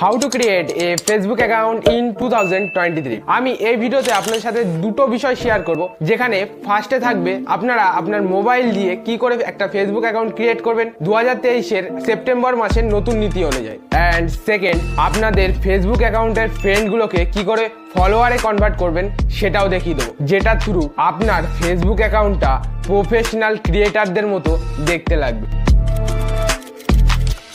How to create a Facebook account in 2023। আমি এই ভিডিওতে আপনাদের সাথে দুটো বিষয় শেয়ার করব, যেখানে ফার্স্টে থাকবে আপনারা আপনার মোবাইল দিয়ে কি করে একটা ফেসবুক অ্যাকাউন্ট ক্রিয়েট করবেন 2023-এর সেপ্টেম্বর মাসের নতুন নীতি অনুযায়ী, অ্যান্ড সেকেন্ড আপনাদের ফেসবুক অ্যাকাউন্টের ফ্রেন্ডগুলোকে কি করে ফলোয়ারে কনভার্ট করবেন সেটাও দেখিয়ে দেবো, যেটা থ্রু আপনার ফেসবুক অ্যাকাউন্টটা প্রফেশনাল ক্রিয়েটারদের মতো দেখতে লাগবে।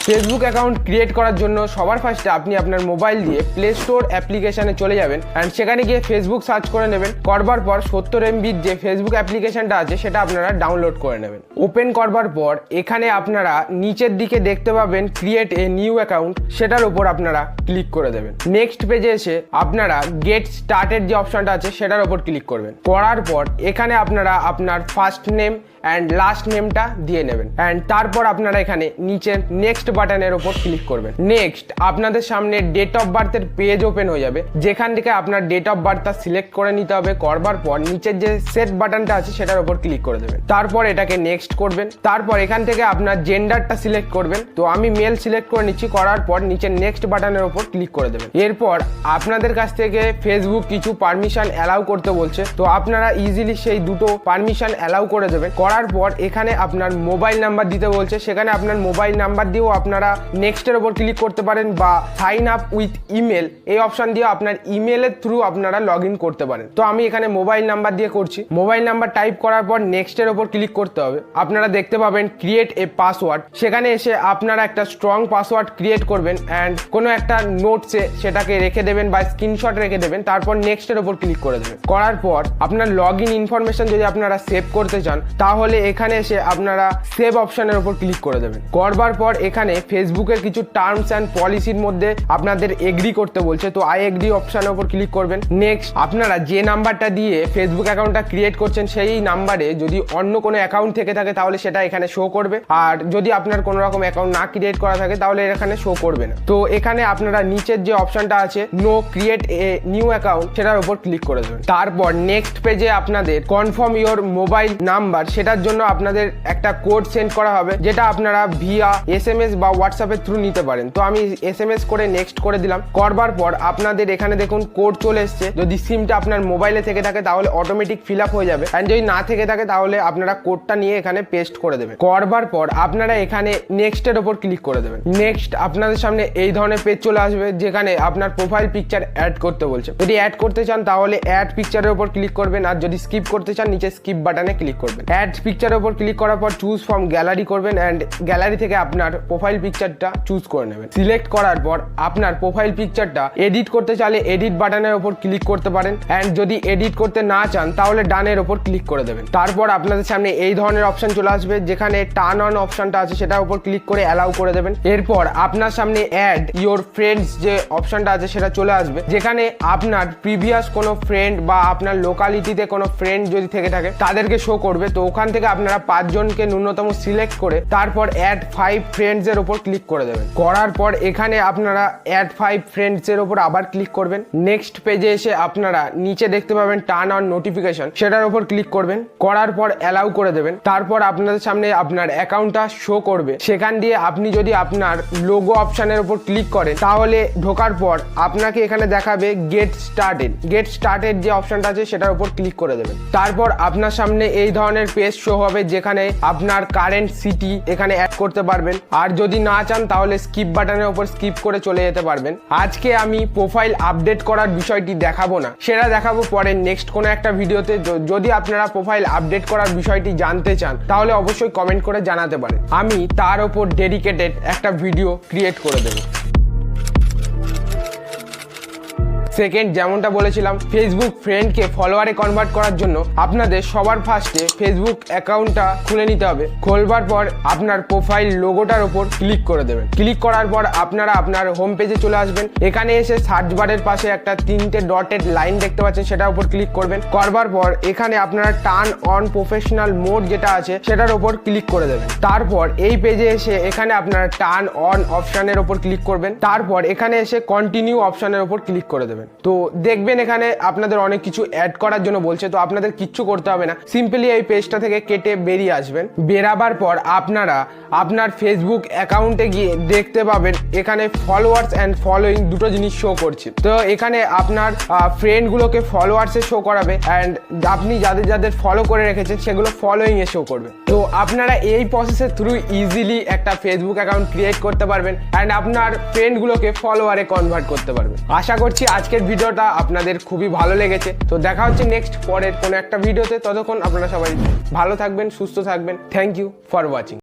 ফেসবুক অ্যাকাউন্ট ক্রিয়েট করার জন্য সবার ফার্স্টে আপনি আপনার মোবাইল দিয়ে প্লে স্টোর অ্যাপ্লিকেশানে চলে যাবেন অ্যান্ড সেখানে গিয়ে ফেসবুক সার্চ করে নেবেন। করবার পর 70 MB যে ফেসবুক অ্যাপ্লিকেশনটা আছে সেটা আপনারা ডাউনলোড করে নেবেন। ওপেন করবার পর এখানে আপনারা নিচের দিকে দেখতে পাবেন ক্রিয়েট এ নিউ অ্যাকাউন্ট, সেটার উপর আপনারা ক্লিক করে দেবেন। নেক্সট পেজে এসে আপনারা গেট স্টার্টেড যে অপশনটা আছে সেটার উপর ক্লিক করবেন। করার পর এখানে আপনারা আপনার ফার্স্ট নেম অ্যান্ড লাস্ট নেমটা দিয়ে নেবেন অ্যান্ড তারপর আপনারা এখানে নিচের নেক্সট বাটনের ওপর ক্লিক করবেন। নেক্সট আপনাদের সামনে ডেট অফ বার্থের পেজ ওপেন হয়ে যাবে, যেখান থেকে আপনার ডেট অফ বার্থটা সিলেক্ট করে নিতে হবে। করবার পর নিচের যে সেট বাটনটা আছে সেটার ওপর ক্লিক করে দেবেন। তারপর এটাকে নেক্সট করবেন। তারপর এখান থেকে আপনার জেন্ডারটা সিলেক্ট করবেন, তো আমি মেল সিলেক্ট করে নিচ্ছি। করার পর নিচের নেক্সট বাটনের ওপর ক্লিক করে দেবেন। এরপর আপনাদের কাছ থেকে ফেসবুক কিছু পারমিশন অ্যালাউ করতে বলছে, তো আপনারা ইজিলি সেই দুটো পারমিশন অ্যালাউ করে দেবেন। করার পর এখানে আপনার মোবাইল নাম্বার দিতে বলছে, সেখানে আপনার মোবাইল নাম্বার দিয়েও আপনারা নেক্সটের ওপর ক্লিক করতে পারেন, বা সাইন আপ উইথ ইমেল এই অপশন দিয়ে আপনার ইমেলের থ্রু আপনারা লগ ইন করতে পারেন। তো আমি এখানে মোবাইল নাম্বার দিয়ে করছি। মোবাইল নাম্বার টাইপ করার পর নেক্সটের ওপর ক্লিক করতে হবে। আপনারা দেখতে পাবেন ক্রিয়েট এ পাসওয়ার্ড, সেখানে এসে আপনারা একটা স্ট্রং পাসওয়ার্ড ক্রিয়েট করবেন অ্যান্ড কোনো একটা নোটসে সেটাকে রেখে দেবেন বা স্ক্রিনশট রেখে দেবেন। তারপর নেক্সটের ওপর ক্লিক করে দেবেন। করার পর আপনার লগ ইন ইনফরমেশন যদি আপনারা সেভ করতে চান, তাহলে এখানে এসে আপনারা সেভ অপশনের উপর ক্লিক করে দেবেন। করবার পর এখানে ফেসবুকের কিছু টার্মস অ্যান্ড পলিসির মধ্যে আপনাদের এগ্রি করতে বলছে, তো আই এগ্রি অপশনের উপর ক্লিক করবেন। নেক্সট আপনারা যে নাম্বারটা দিয়ে ফেসবুক অ্যাকাউন্টটা ক্রিয়েট করছেন সেই নাম্বারে যদি অন্য কোনো অ্যাকাউন্ট থেকে থাকে তাহলে সেটা এখানে শো করবে, আর যদি আপনার কোনো রকম অ্যাকাউন্ট না ক্রিয়েট করা থাকে তাহলে এখানে শো করবে না। তো এখানে আপনারা নিচের যে অপশনটা আছে no create a new account সেটার উপর ক্লিক করে দেবেন। তারপর নেক্সট পেজে আপনাদের কনফার্ম ইওর মোবাইল নাম্বার, সেটার জন্য আপনাদের একটা কোড সেন্ড করা হবে, যেটা আপনারা ভিয়া SMS বা হোয়াটসঅ্যাপের থ্রু নিতে পারেন। তো আমি SMS করে নেক্সট করে দিলাম। করবার পর আপনাদের এখানে দেখুন কোড চলে এসছে। যদি সিমটা আপনার মোবাইলে থেকে থাকে তাহলে অটোমেটিক ফিল আপ হয়ে যাবে, অ্যান্ড যদি না থেকে থাকে তাহলে আপনারা কোডটা নিয়ে এখানে পেস্ট করে দেবেন। করবার পর আপনারা এখানে নেক্সটের ওপর ক্লিক করে দেবেন। নেক্সট আপনাদের সামনে এই ধরনের পেজ চলে আসবে, যেখানে আপনার প্রোফাইল পিকচার অ্যাড করতে বলছে। যদি অ্যাড করতে চান তাহলে অ্যাড পিকচারের উপর ক্লিক করবেন, আর যদি স্কিপ করতে চান নিচে স্কিপ বাটনে ক্লিক করবেন। অ্যাড পিকচারের উপর ক্লিক করার পর চুজ ফ্রম গ্যালারি করবেন অ্যান্ড গ্যালারি থেকে আপনার প্রোফাইল পিকচারটা চুজ করে নেবেন। সিলেক্ট করার পর আপনার প্রোফাইল পিকচারটা এডিট করতে চাইলে এডিট বাটনের উপর ক্লিক করতে পারেন, অ্যান্ড যদি এডিট করতে না চান তাহলে ডানের উপর ক্লিক করে দেবেন। তারপর আপনাদের সামনে এই ধরনের অপশন চলে আসবে, যেখানে টার্ন অন অপশনটা আছে সেটার উপর ক্লিক করে অ্যালাউ করে দেবেন। এরপর আপনার সামনে অ্যাড ইওর ফ্রেন্ডস যে অপশনটা আছে সেটা চলে আসবে, যেখানে আপনার প্রিভিয়াস কোনো ফ্রেন্ড বা আপনার লোকালিটিতে কোনো ফ্রেন্ড যদি থেকে থাকে তাদেরকে শো করবে। তো ওখান থেকে আপনারা 5 জনকে ন্যূনতম সিলেক্ট করে তারপর অ্যাড 5 ফ্রেন্ডস এর উপর ক্লিক করে দেবেন। করার পর এখানে আপনারা অ্যাড 5 ফ্রেন্ডস এর উপর আবার ক্লিক করবেন। নেক্সট পেজে এসে আপনারা নিচে দেখতে পাবেন টার্ন অন নোটিফিকেশন, সেটার উপর ক্লিক করবেন। করার পর অ্যালাউ করে দেবেন। তারপর আপনাদের সামনে আপনার অ্যাকাউন্টটা শো করবে, সেখান দিয়ে আপনি যদি আপনার লোগো অপশনের উপর ক্লিক করেন তাহলে ঢোকার পর আপনাকে এখানে দেখাবে গেট স্টার্টেড। গেট স্টার্টেড যে অপশনটা আছে সেটার উপর ক্লিক করে দেবেন। তারপর আপনার সামনে এই ধরনের পেজ শো হবে, যেখানে আপনার কারেন্ট সিটি এখানে অ্যাড করতে পারবেন, আর যদি না চান তাহলে স্কিপ বাটনের উপর স্কিপ করে চলে যেতে পারবেন। আজকে আমি প্রোফাইল আপডেট করার বিষয়টি দেখাবো না, সেটা দেখাবো পরে নেক্সট কোনো একটা ভিডিওতে। যদি আপনারা প্রোফাইল আপডেট করার বিষয়টি জানতে চান তাহলে অবশ্যই কমেন্ট করে জানাতে পারেন, আমি তার উপর ডেডিকেটেড একটা ভিডিও ক্রিয়েট করে দেবো। সেকেন্ড, যেমনটা বলেছিলাম ফেসবুক ফ্রেন্ডকে ফলোয়ারে কনভার্ট করার জন্য আপনাদের সবার ফার্স্টে ফেসবুক অ্যাকাউন্টটা খুলে নিতে হবে। খোলবার পর আপনার প্রোফাইল লোগোটার উপর ক্লিক করে দেবেন। ক্লিক করার পর আপনারা আপনার হোম পেজে চলে আসবেন। এখানে এসে সার্চ বারের পাশে একটা 3টে ডটেড লাইন দেখতে পাচ্ছেন, সেটার উপর ক্লিক করবেন। করবার পর এখানে আপনারা টার্ন অন প্রফেশনাল মোড যেটা আছে সেটার উপর ক্লিক করে দেবেন। তারপর এই পেজে এসে এখানে আপনারা টার্ন অন অপশনের উপর ক্লিক করবেন। তারপর এখানে এসে কন্টিনিউ অপশনের উপর ক্লিক করে দেবেন। করবেন। তো দেখবেন এখানে আপনাদের অনেক কিছু অ্যাড করার জন্য বলছে, তো আপনাদের কিচ্ছু করতে হবে না, সিম্পলি এই পেজটা থেকে কেটে বেরিয়ে আসবেন। বেরাবার পর আপনারা আপনার ফেসবুক অ্যাকাউন্টে গিয়ে দেখতে পাবেন এখানে ফলোয়ার্স অ্যান্ড ফলোয়িং দুটো জিনিস শো করছে। তো এখানে আপনার ফ্রেন্ডগুলোকে ফলোয়ার্সে শো করাবে অ্যান্ড আপনি যাদের যাদের ফলো করে রেখেছেন সেগুলো ফলোয়িংয়ে শো করবে। তো আপনারা এই প্রসেসের থ্রু ইজিলি একটা ফেসবুক অ্যাকাউন্ট ক্রিয়েট করতে পারবেন অ্যান্ড আপনার ফ্রেন্ডগুলোকে ফলোয়ারে কনভার্ট করতে পারবেন। আশা করছি আজকের ভিডিওটা আপনাদের খুবই ভালো লেগেছে। তো দেখা হচ্ছে নেক্সট পরের কোনো একটা ভিডিওতে। ততক্ষণ আপনারা সবাই ভালো থাকবেন, সুস্থ থাকবেন। Thank you for watching.